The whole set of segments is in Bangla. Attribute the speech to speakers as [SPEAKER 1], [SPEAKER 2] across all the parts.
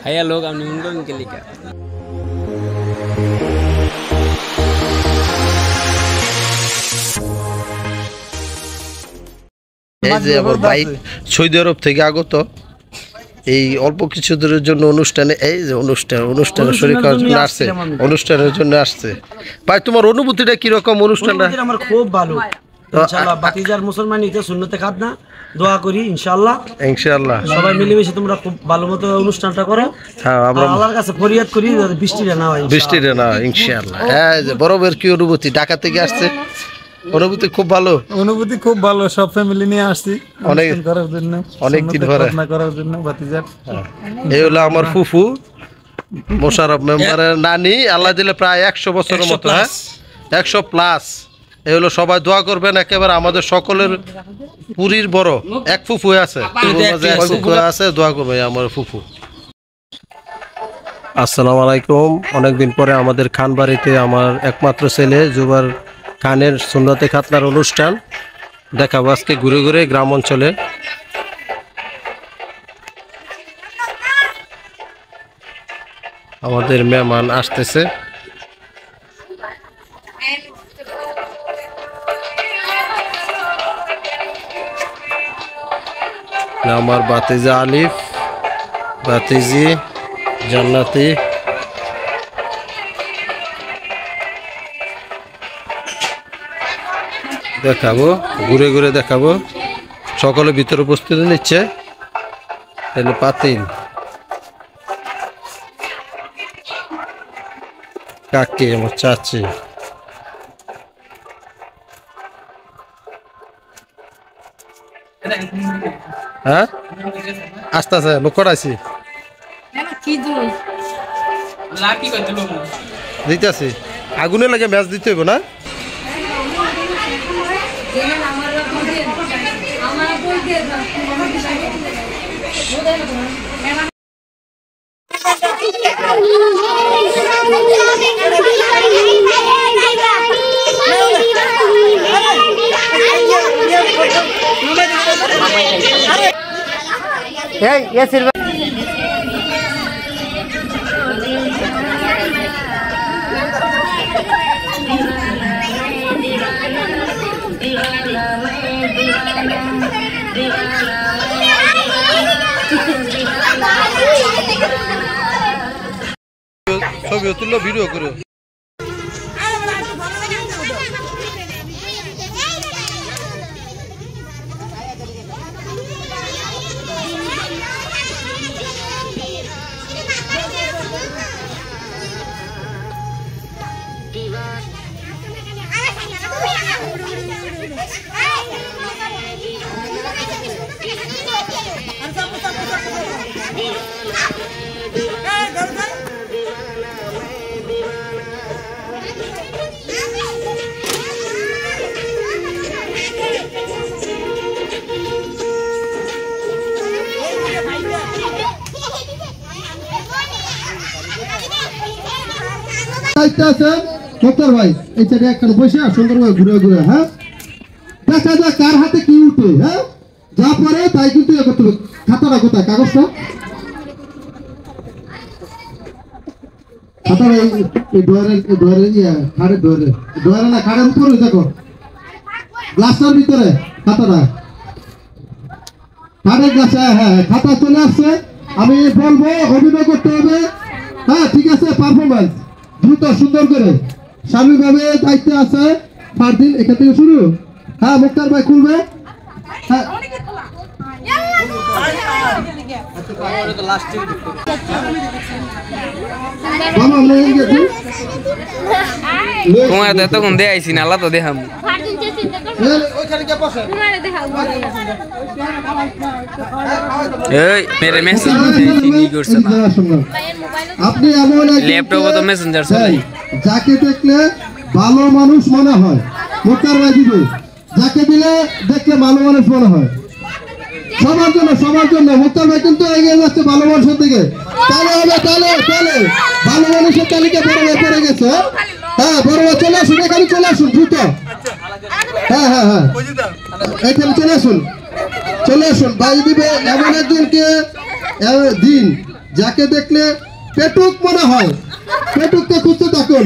[SPEAKER 1] Hai lo kami undang ke lika.
[SPEAKER 2] এই যে আমার বাইক সৌদি আরব থেকে আগত এই অল্প কিছু দিনের জন্য অনুষ্ঠানে এই যে অনুষ্ঠানে শরীর করার জন্য আসছে অনুষ্ঠানের জন্য আসছে ভাই তোমার অনুভূতিটা কি রকম অনুষ্ঠানটা
[SPEAKER 3] আমার খুব ভালো ইনশাআল্লাহ বাতিজার মুসলমান ইতে সুন্নতে খাদনা দোয়া করি ইনশাআল্লাহ সবাই মিলেমিশে তোমরা খুব ভালো মতো অনুষ্ঠানটা করো হ্যাঁ আমরা আল্লাহর কাছে ফরিয়াদ করি বৃষ্টিটা না হয়
[SPEAKER 2] ইনশাআল্লাহ এই যে বড়বের কি অনুভূতি ঢাকা থেকে আসছে অনুভূতি খুব ভালো
[SPEAKER 4] সব ফ্যামিলি নিয়ে আসছি
[SPEAKER 2] অনেক দিন ধরে
[SPEAKER 4] করার জন্য বাতিজার
[SPEAKER 2] এই হলো আমার ফুফু মোশাররফ মেম্বারের নানি আল্লাহ দিলে প্রায় 100 বছরের মতো হ্যাঁ 100 প্লাস এই হলো সবাই দোয়া করবেন একেবারে আমাদের সকলের পুরীর বড় এক ফুফু আছে দোয়া করবে আমার ফুফু আসসালামু আলাইকুম অনেকদিন পরে আমাদের খানবাড়িতে আমার একমাত্র ছেলে জুবার খানের সুন্নতে খাতনার অনুষ্ঠান দেখাবো আজকে ঘুরে ঘুরে গ্রাম অঞ্চলে আমাদের মেহমান আসতেছে আমার বাতিজা আলিফ বাতিজি জান্নাতি দেখাবো ঘুরে ঘুরে দেখাবো সকলে ভিতরে প্রস্তুতি নিচ্ছে এলো পাতিল কাকি আমার চাচি হ্যাঁ আস্তে আস্তে লোক করাইছি দিতেছি আগুনে লাগে ম্যাচ দিতে হইব না ছবি তুললো ভিডিও করে ডক্টর ভাই এই চারে একটা বসে সুন্দরভাবে ঘুরে ঘুরে হ্যাঁ দেখা যায় কার হাতে কি উঠে হ্যাঁ যা পরে তাই কিন্তু করতে হবে খাতাটা কোথায় কাগজটা খাতাটা এই ডোয়ারের খাড়ের ডোয়ারে না খাড়ের উপরে দেখো গ্লাসটার ভিতরে খাতাটা খাড়ের গ্লাসে হ্যাঁ খাতা চলে আসছে আমি বলবো অভিনয় করতে হবে হ্যাঁ ঠিক আছে পারফরমেন্স দ্রুত সুন্দর করে স্বামীভাবে দায়িত্ব আছে ফারদিন এখান থেকে শুরু হ্যাঁ মুক্তার ভাই খুলবে হ্যাঁ
[SPEAKER 1] তখন দেখাইছি না আল্লাহ তো দেখাম
[SPEAKER 2] আপনি এমন
[SPEAKER 1] ল্যাপটপে তো মেসেঞ্জার চালাই
[SPEAKER 2] যাকে দেখলে ভালো মানুষ মনে হয় মুক্তার ভাই দিবে যাকে দিলে দেখলে ভালো মানুষ মনে হয় সবার জন্য মুক্তার ভাই কিন্তু এগিয়ে যাচ্ছে ভালো মানুষের দিকে তাহলে হবে তাহলে ভালো মানুষের তালিকা বড় হয়ে পড়ে গেছে হ্যাঁ বড় চলে আসুন এখানে চলে আসুন দ্রুত হ্যাঁ হ্যাঁ হ্যাঁ এখানে চলে আসুন ভাই দিবে এমন একজনকে দিন যাকে দেখলে পেটুক মনে হয়, পেটুককে খুঁজতে থাকুন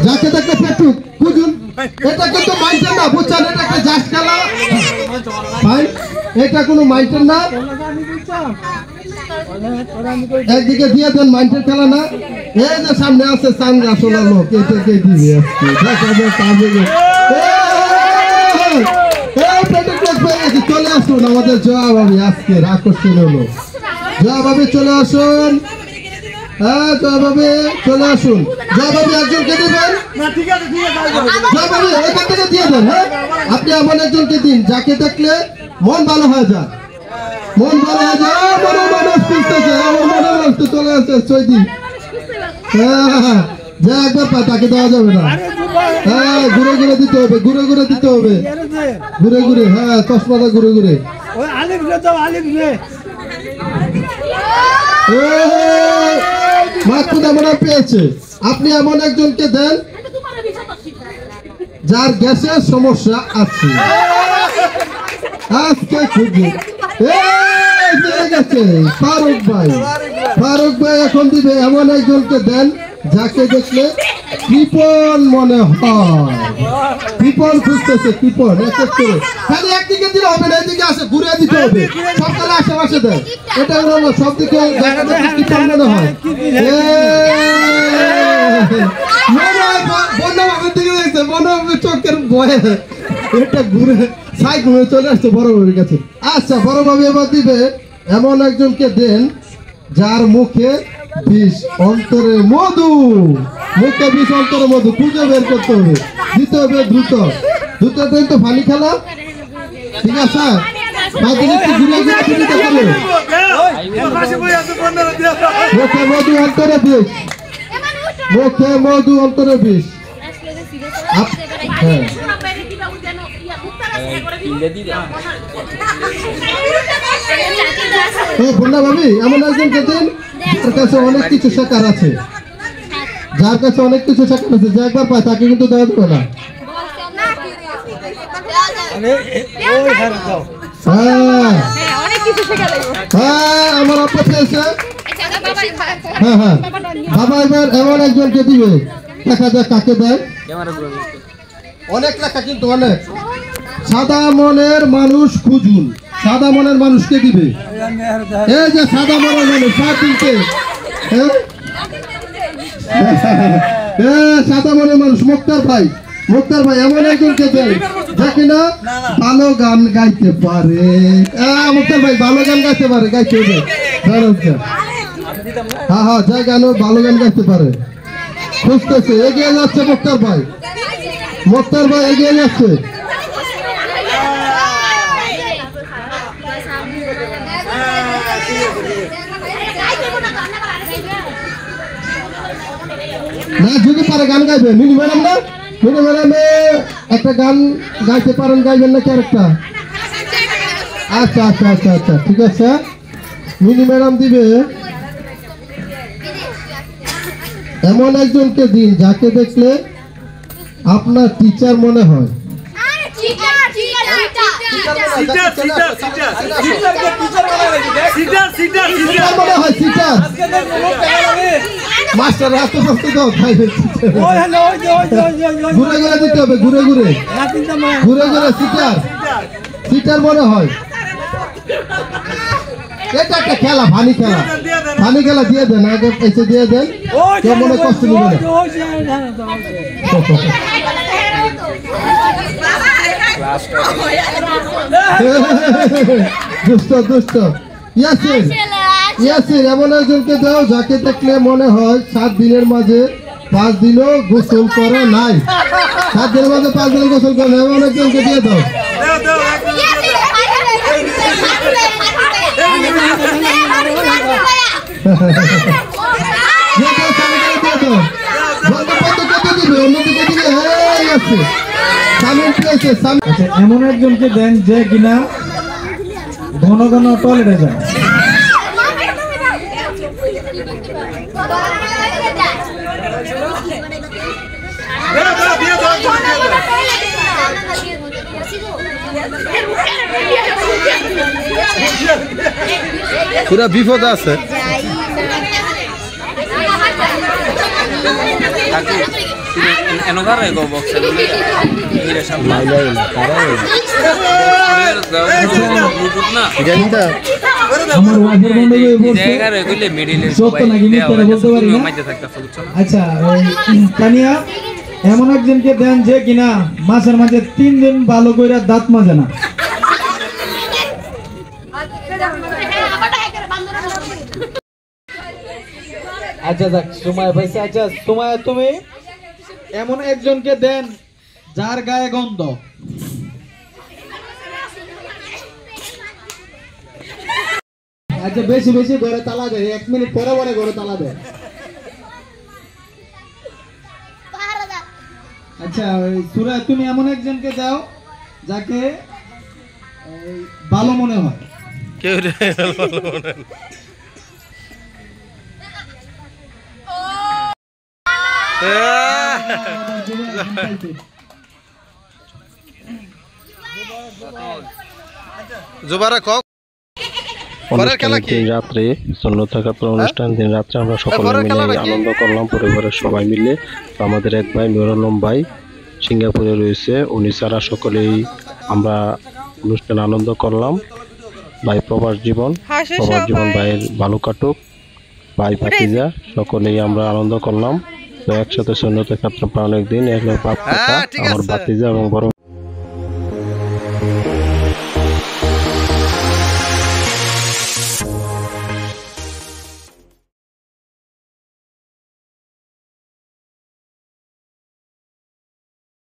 [SPEAKER 2] যাকে দেখলে পেটুক খুঁজুন। এটা কিন্তু মাইন্ডের না, বুঝছেন? এটা একটা জাস্ট খেলা ভাই, এটা কোনো মাইন্ডের না। একদিকে দিয়ে দেন, মাইন্ডের খেলা না। এই যে সামনে আছে চাঙ্গা সোনা লোক, এটাকে দিবে চলে আসুন আমাদের জয়া ভাবি। আজকে আকর্ষণীয় লোক জয়া ভাবি, চলে আসুন। হ্যাঁ জয়া ভাবি চলে আসুন। জয়া ভাবি একজনকে দিবেন, জয়া ভাবি এখান থেকে দিয়ে দেন। হ্যাঁ আপনি এমন একজনকে দিন যাকে দেখলে মন ভালো হয়ে যায়, মন ভালো হয়ে যায়। চলে আসে সৈদি। হ্যাঁ যে একবার পায় তাকে দেওয়া যাবে না। হ্যাঁ ঘুরে ঘুরে দিতে হবে, ঘুরে ঘুরে দিতে হবে, ঘুরে ঘুরে। হ্যাঁ চশমাটা ঘুরে ঘুরে। পেয়েছে। আপনি এমন একজনকে দেন যার গ্যাসের সমস্যা আছে। আজকে খুঁজে ফারুক ভাই এখন দিবে এমন একজনকে দেন যাকে দেখলে কৃপণ মনে হয়। কৃপণ খুঁজতেছে, কৃপণ এক এক করে। খালি একদিকে দিলে হবে না, এদিকে আসে ঘুরে দিতে হবে। সবগুলো আশেপাশে দেয়, এটা হলো সব দিকে কৃপণ মনে হয়। চোখের ভয়ে এটা ঘুরে সাইড হয়ে চলে আসছে বড় বাবুর কাছে। আচ্ছা বড় বাবু এবার দিবে এমন একজনকে দেন যার মুখে বিষ অন্তরে মধু, মুখে বিষ অন্তরে মধু খুঁজে বের করতে হবে, দিতে হবে দ্রুত দ্রুত। তো ফানি খেলা ঠিক আছে। মুখে মধু অন্তরে বিষ, মুখে মধু অন্তরে বিষ। ভাবি এমন একজনকে দিন যার কাছে অনেক কিছু শেখার আছে, যার কাছে অনেক কিছু শেখার আছে। যে একবার পায় তাকে কিন্তু দেওয়া যাবে না। হ্যাঁ আমার আপা পেয়েছে। হ্যাঁ হ্যাঁ বাবা এবার এমন একজনকে দিবে, দেখা যাক কাকে দেয়। অনেক লেখা কিন্তু অনেক। সাদা মনের মানুষ খুঁজুন, সাদা মনের মানুষকে দিবে। এই যে সাদা মনের মানুষ সাদা মনের মানুষ মুক্তার ভাই, মুক্তার ভাই এমন একজনকে দেয় যাকে না ভালো গান গাইতে পারে। মুক্তার ভাই ভালো গান গাইতে পারে, গাইতে হবে। হ্যাঁ হ্যাঁ যা গান ভালো গান গাইতে পারে। খুঁজতেছে, এগিয়ে যাচ্ছে মুক্তার ভাই, মুক্তার ভাই এগিয়ে যাচ্ছে। না যদি পারে গান গাইবে। মিনি ম্যাডাম না, মিনি ম্যাডামে একটা গান গাইতে পারেন, গাইবেন নাকি আরেকটা? আচ্ছা আচ্ছা আচ্ছা আচ্ছা ঠিক আছে। মিনি ম্যাডাম দিবে এমন একজনকে দিন যাকে দেখলে আপনার টিচার মনে হয়। মাস্টার রাস্তা সস্তে দাও, ঘুরে ঘুরে দিতে হবে, ঘুরে ঘুরে ঘুরে ঘুরে সিটার মনে হয়। এটা একটা খেলা, ফানি খেলা, ফানি খেলা দিয়ে দেন। আগে এসে দিয়ে দেন, কেউ মনে কষ্ট নেবে না। দুষ্ট দুষ্ট। ইয়াসির, ইয়াসির এমন একজনকে দাও যাকে দেখলে মনে হয় 7 দিনের মাঝে 5 দিনও গোসল করে নাই। 7 দিনের মাঝে 5 দিন গোসল করে নাই, এমন একজনকে দিয়ে দাও।
[SPEAKER 4] এমন একজনকে দেন যে কিনা ঘন ঘন টয়লেটে যায়।
[SPEAKER 2] পুরা বিপদ আছে।
[SPEAKER 4] আমার ওয়াইফের বন্ধু বলছে সত্য নাকি মিথ্যা বলতে পারি না। আচ্ছা কানিয়া এমন একজনকে দেন যে কিনা মাসের মাঝে 3 দিন ভালো কইরা দাঁত মাজে না। আচ্ছা দেখ সময় পাইছে। আচ্ছা সময় তুমি এমন একজনকে দেন যার গায়ে গন্ধ। আচ্ছা বেশি বেশি ঘরে তালা দেয়, 1 মিনিট পরে পরে ঘরে তালা দেয়। আচ্ছা সুরা তুমি এমন একজনকে দাও যাকে ভালো মনে হয়।
[SPEAKER 2] কেউ ভালো মনে হয়। জুবারা কক
[SPEAKER 5] দিন রাত্রে সুন্নত থাকার অনুষ্ঠান দিন রাত্রে আমরা সকলে মিলে আনন্দ করলাম পরিবারের সবাই মিলে। আমাদের এক ভাই নুরুল আলম ভাই সিঙ্গাপুরে রয়েছে, উনি ছাড়া সকলেই আমরা অনুষ্ঠান আনন্দ করলাম। ভাই প্রবাস জীবন ভাইয়ের ভালো কাটুক, ভাই ভাতিজা সকলেই আমরা আনন্দ করলাম। তো একসাথে সুন্নত থাকলাম অনেকদিন, আমার ভাতিজা এবং বড়